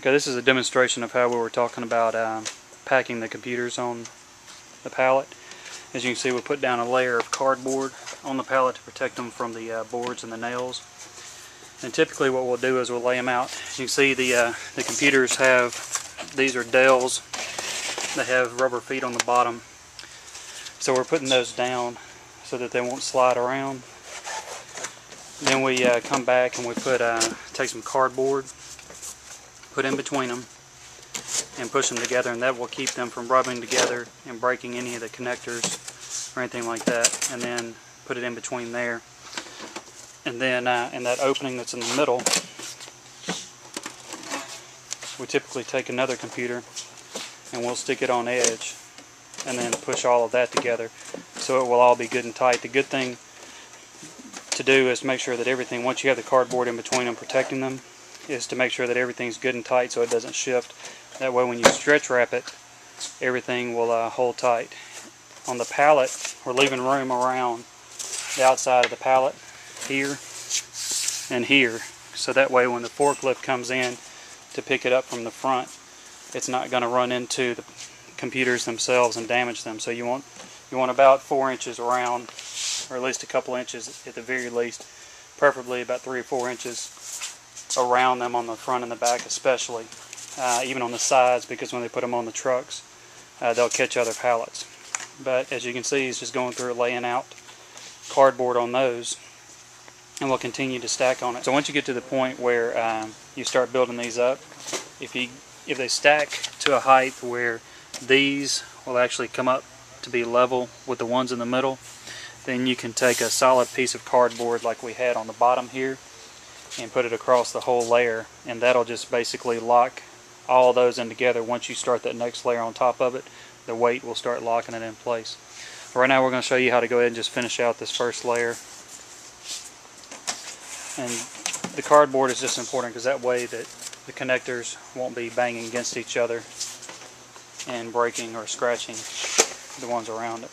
Okay, this is a demonstration of how we were talking about packing the computers on the pallet. As you can see, we put down a layer of cardboard on the pallet to protect them from the boards and the nails. And typically what we'll do is we'll lay them out. As you can see, the computers have, these are Dells. They have rubber feet on the bottom. So we're putting those down so that they won't slide around. Then we come back and we put take some cardboard, put in between them, and push them together, and that will keep them from rubbing together and breaking any of the connectors or anything like that. And then put it in between there, and then in that opening that's in the middle, we typically take another computer and we'll stick it on edge and then push all of that together so it will all be good and tight. The good thing to do is make sure that everything, once you have the cardboard in between them protecting them, is to make sure that everything's good and tight so it doesn't shift. That way when you stretch wrap it, everything will hold tight. On the pallet, we're leaving room around the outside of the pallet here and here, so that way when the forklift comes in to pick it up from the front, it's not going to run into the computers themselves and damage them. So you want about 4 inches around, or at least a couple inches at the very least, preferably about 3 or 4 inches around them on the front and the back especially, even on the sides, because when they put them on the trucks they'll catch other pallets. But as you can see, he's just going through laying out cardboard on those, and we'll continue to stack on it. So once you get to the point where you start building these up, if they stack to a height where these will actually come up to be level with the ones in the middle, then you can take a solid piece of cardboard like we had on the bottom here and put it across the whole layer, and that'll just basically lock all those in together. Once you start that next layer on top of it, the weight will start locking it in place. Right now we're going to show you how to go ahead and just finish out this first layer. And the cardboard is just important because that way that the connectors won't be banging against each other and breaking or scratching the ones around it.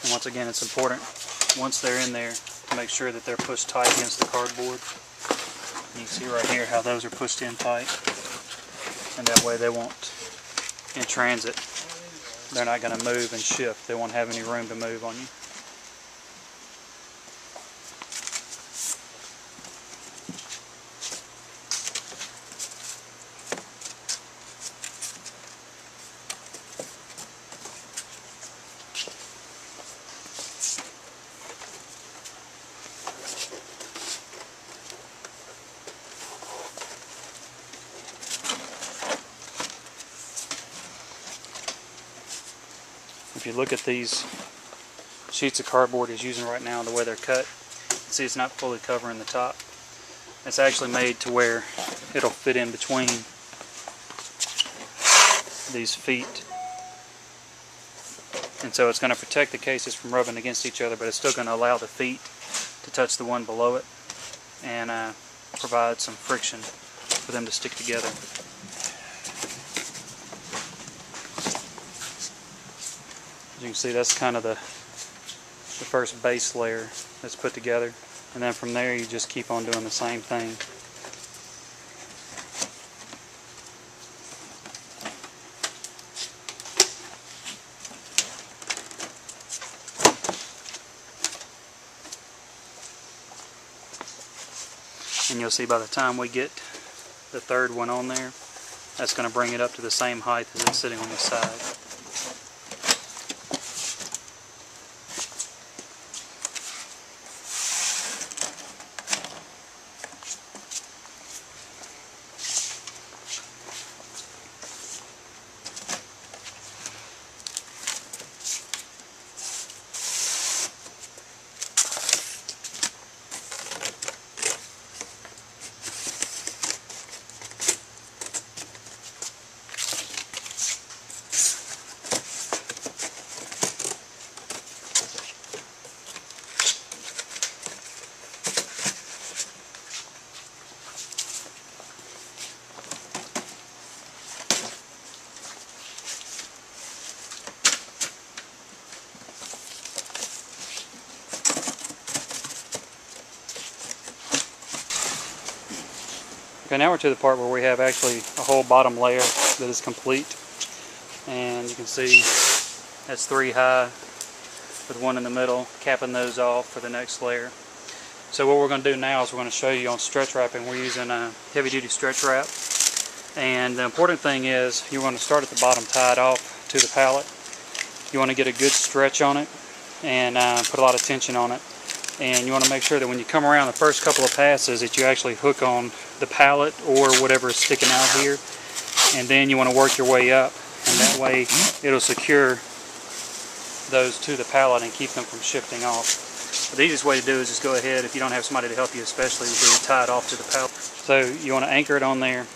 And once again, it's important, once they're in there, to make sure that they're pushed tight against the cardboard. And you can see right here how those are pushed in tight, and that way they won't, in transit, they're not going to move and shift. They won't have any room to move on you. If you look at these sheets of cardboard he's using right now, the way they're cut, see it's not fully covering the top. It's actually made to where it'll fit in between these feet. And so it's going to protect the cases from rubbing against each other, but it's still going to allow the feet to touch the one below it and provide some friction for them to stick together. As you can see, that's kind of the first base layer that's put together, and then from there you just keep on doing the same thing. And you'll see by the time we get the third one on there, that's going to bring it up to the same height as it's sitting on the side. Okay, now we're to the part where we have actually a whole bottom layer that is complete. And you can see that's 3 high with 1 in the middle, capping those off for the next layer. So what we're going to do now is we're going to show you on stretch wrapping. We're using a heavy duty stretch wrap. And the important thing is you want to start at the bottom, tie it off to the pallet. You want to get a good stretch on it and put a lot of tension on it. And you want to make sure that when you come around the first couple of passes that you actually hook on the pallet or whatever is sticking out here. And then you want to work your way up, and that way it'll secure those to the pallet and keep them from shifting off. But the easiest way to do is just go ahead, if you don't have somebody to help you especially, would be to tie it off to the pallet. So you want to anchor it on there,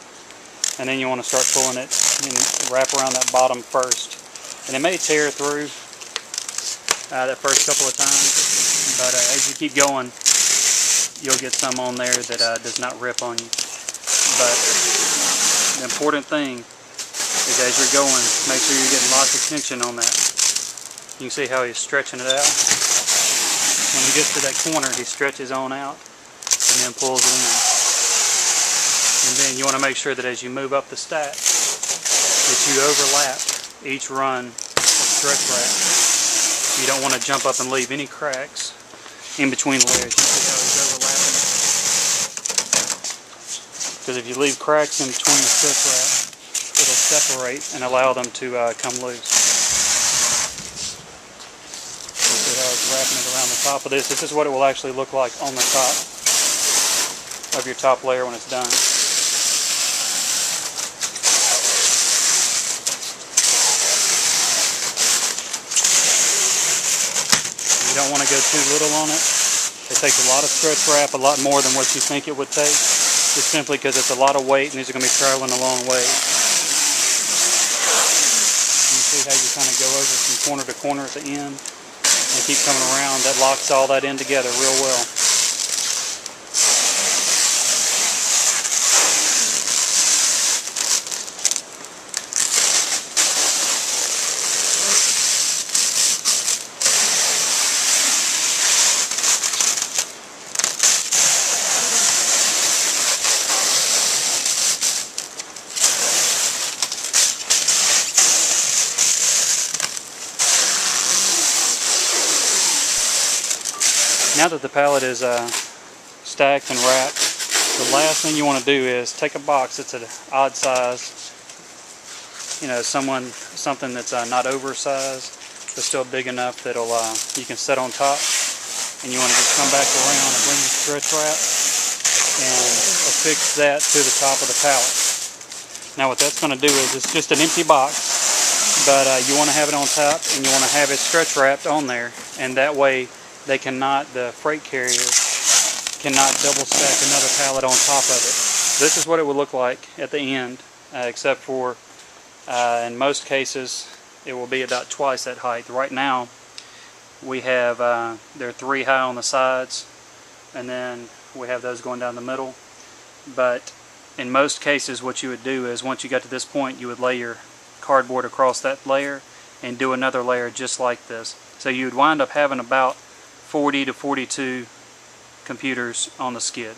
and then you want to start pulling it and wrap around that bottom first. And it may tear through that first couple of times. But as you keep going, you'll get some on there that does not rip on you. But the important thing is as you're going, make sure you're getting lots of tension on that. You can see how he's stretching it out. When he gets to that corner, he stretches on out and then pulls it in. And then you want to make sure that as you move up the stack, that you overlap each run of stretch wrap. You don't want to jump up and leave any cracks in between layers. You see how he's overlapping it? Because if you leave cracks in between the stretch wrap, it'll separate and allow them to come loose. You see how it's wrapping it around the top of this. This is what it will actually look like on the top of your top layer when it's done. You don't want to go too little on it. It takes a lot of stretch wrap, a lot more than what you think it would take, just simply because it's a lot of weight and these are going to be traveling a long way. You see how you kind of go over from corner to corner at the end and keep coming around. That locks all that in together real well. Now that the pallet is stacked and wrapped, the last thing you want to do is take a box that's an odd size, you know, something that's not oversized, but still big enough that you can set on top, and you want to just come back around and bring the stretch wrap and affix that to the top of the pallet. Now what that's going to do is it's just an empty box, but you want to have it on top and you want to have it stretch wrapped on there, and that way the freight carrier cannot double stack another pallet on top of it. This is what it would look like at the end, except for in most cases it will be about twice that height. Right now we have they're 3 high on the sides, and then we have those going down the middle. But in most cases what you would do is once you got to this point, you would lay your cardboard across that layer and do another layer just like this. So you would wind up having about 40 to 42 computers on the skid.